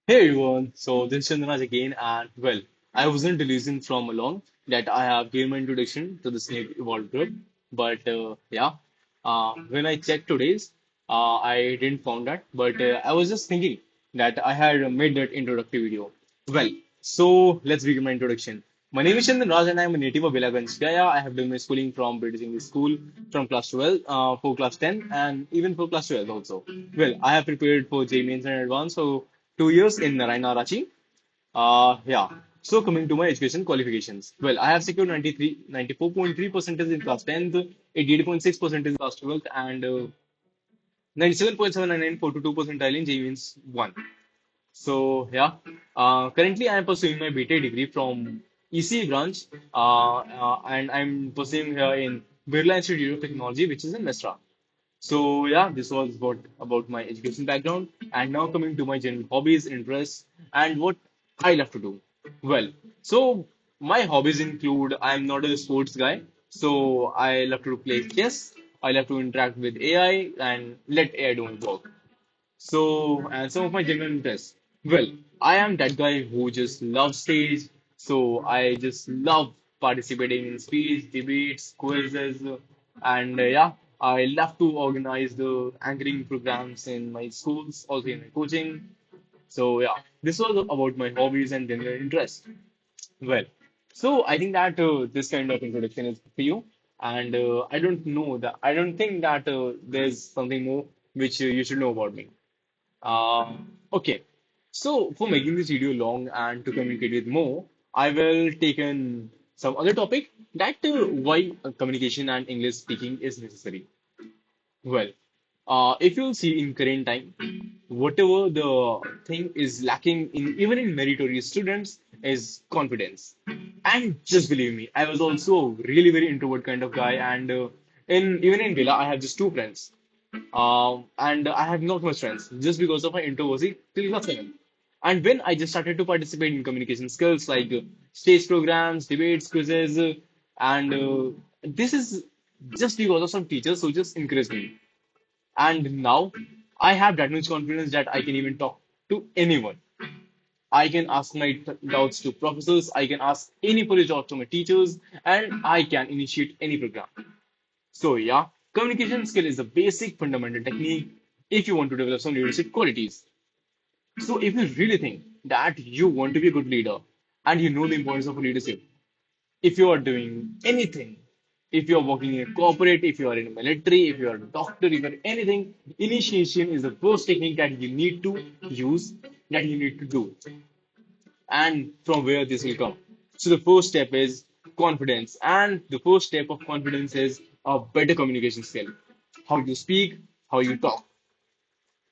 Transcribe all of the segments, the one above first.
Hey everyone, so this is Chandrana again, and well, I wasn't releasing from along that I have given my introduction to the Snake Evolved group, but when I checked today's, I didn't found that, but I was just thinking that I had made that introductory video. Well, so let's begin my introduction. My name is Chandan Raj and I am a native of Belagavi, Gaya. I have done my schooling from British English School from class 12, for class 10, and even for class 12 also. Well, I have prepared for JEE Mains and Advanced for 2 years in Naraina, Ranchi. Yeah. So coming to my education qualifications. Well, I have secured 94.3 percentage in class 10th, 88.6 percentage in class 12th, and 97.799 42 percentile in JEE Mains 1. So yeah, currently I am pursuing my BTech degree from ECE branch, and I'm pursuing here in Birla Institute of Technology, which is in Mesra. So yeah, this was what about my education background, and now coming to my general hobbies, interests, and what I love to do. Well, so my hobbies include I'm not a sports guy, so I love to play chess. I love to interact with AI and let AI do my work. So, and some of my genuine interests. Well, I am that guy who just loves stage. So I just love participating in speech, debates, quizzes, and yeah, I love to organize the anchoring programs in my schools, also in my coaching. So yeah, this was about my hobbies and general interests. Well, so I think that this kind of introduction is for you, and I don't think that there's something more which you should know about me. Okay, so for making this video long and to communicate with more, I will take in some other topic that why communication and English speaking is necessary. Well, if you see in current time, whatever the thing is lacking in even in meritorious students is confidence. And just believe me, I was also really very introvert kind of guy, and in even in Villa, I have just two friends. And I have not much friends just because of my introversy till class 7. And when I just started to participate in communication skills like stage programs, debates, quizzes, and this is just because of some teachers who just encouraged me. And now I have that much confidence that I can even talk to anyone. I can ask my doubts to professors, I can ask any police doubt to my teachers, and I can initiate any program. So yeah, communication skill is a basic fundamental technique if you want to develop some leadership qualities. So if you really think that you want to be a good leader and you know the importance of leadership, if you are doing anything, if you are working in a corporate, if you are in a military, if you are a doctor, if you are anything, initiation is the first technique that you need to use, that you need to do, and from where this will come. So the first step is confidence, and the first step of confidence is a better communication skill. How you speak, how you talk,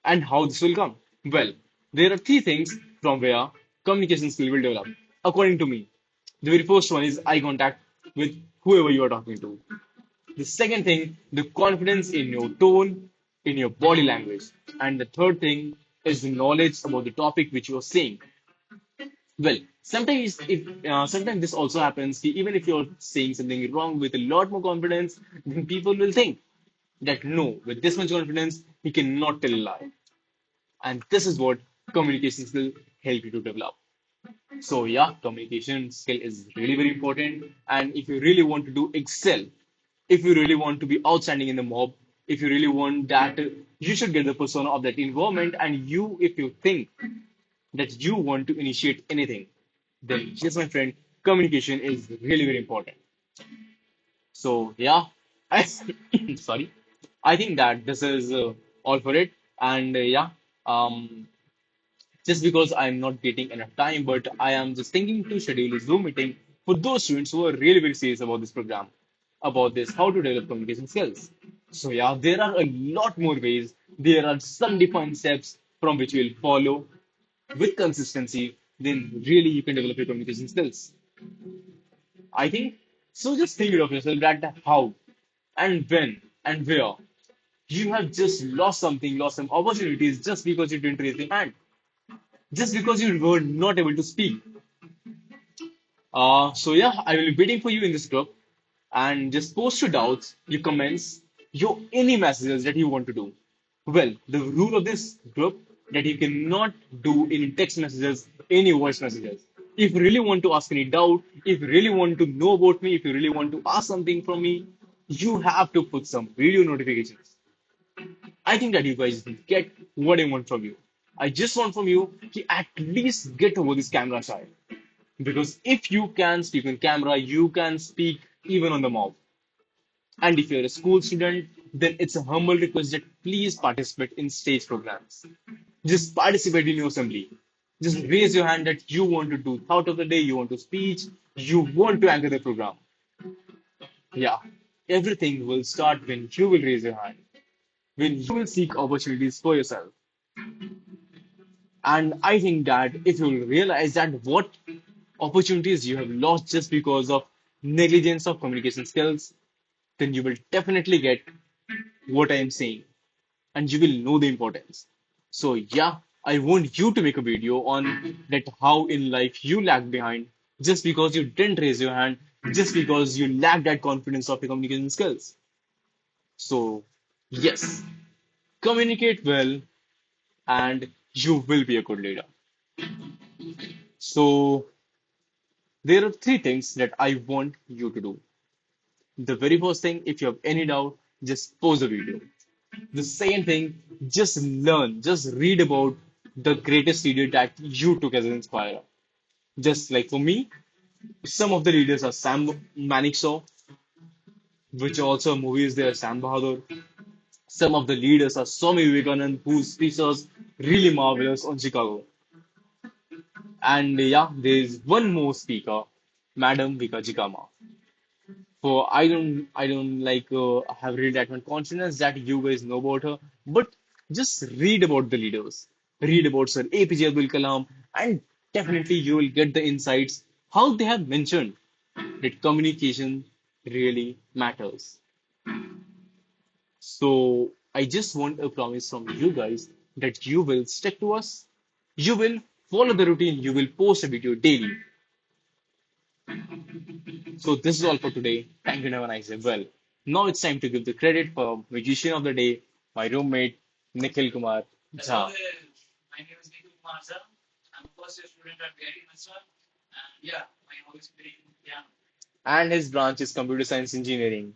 and how this will come. Well, there are three things from where communication skill will develop, according to me. The very first one is eye contact with whoever you are talking to. The second thing, the confidence in your tone, in your body language. And the third thing is the knowledge about the topic which you are saying. Well, sometimes this also happens. Even if you're saying something wrong with a lot more confidence, then people will think that no, with this much confidence, he cannot tell a lie. And this is what communication skill help you to develop. So yeah, communication skill is really very important. And if you really want to do excel, if you really want to be outstanding in the mob, if you really want that, you should get the persona of that environment. And you, if you think that you want to initiate anything, then yes, my friend, communication is really very important. So yeah, I sorry. I think that this is all for it. And um, just because I'm not getting enough time, but I am just thinking to schedule a Zoom meeting for those students who are really very serious about this program, about this, how to develop communication skills. So yeah, there are a lot more ways. There are some defined steps from which you'll follow with consistency. Then really you can develop your communication skills. I think so. Just think of yourself that how and when and where you have just lost something, lost some opportunities just because you didn't raise your hand, just because you were not able to speak. So yeah, I will be waiting for you in this group and just post your doubts, your comments, your any messages that you want to do. Well, the rule of this group that you cannot do any text messages, any voice messages. If you really want to ask any doubt, if you really want to know about me, if you really want to ask something from me, you have to put some video notifications. I think that you guys will get what I want from you. I just want from you to at least get over this camera shy. Because if you can speak on camera, you can speak even on the mob. And if you're a school student, then it's a humble request that please participate in stage programs. Just participate in your assembly. Just raise your hand that you want to do thought of the day, you want to speech, you want to anchor the program. Yeah, everything will start when you will raise your hand, when you will seek opportunities for yourself. And I think that if you realize that what opportunities you have lost just because of negligence of communication skills, then you will definitely get what I am saying and you will know the importance. So, yeah, I want you to make a video on that how in life you lag behind just because you didn't raise your hand, just because you lack that confidence of your communication skills. So, yes, communicate well and you will be a good leader. So, there are three things that I want you to do. The very first thing, if you have any doubt, just pause the video. The second thing, just learn, just read about the greatest leader that you took as an inspirer. Just like for me, some of the leaders are Sam Manikso, which also movies there, Sam Bahadur. Some of the leaders are Swami Vivekanand, whose speeches really marvelous on Chicago. And yeah, there is one more speaker, Madam Vika Jikama. For I don't like have read that one consciousness that you guys know about her, but just read about the leaders, read about Sir APJ Abdul Kalam, and definitely you will get the insights how they have mentioned that communication really matters. So I just want a promise from you guys that you will stick to us, you will follow the routine, you will post a video daily. So this is all for today. Thank you and have a nice day. Well, now it's time to give the credit for Magician of the Day, my roommate, Nikhil Kumar Jha. And his branch is Computer Science Engineering.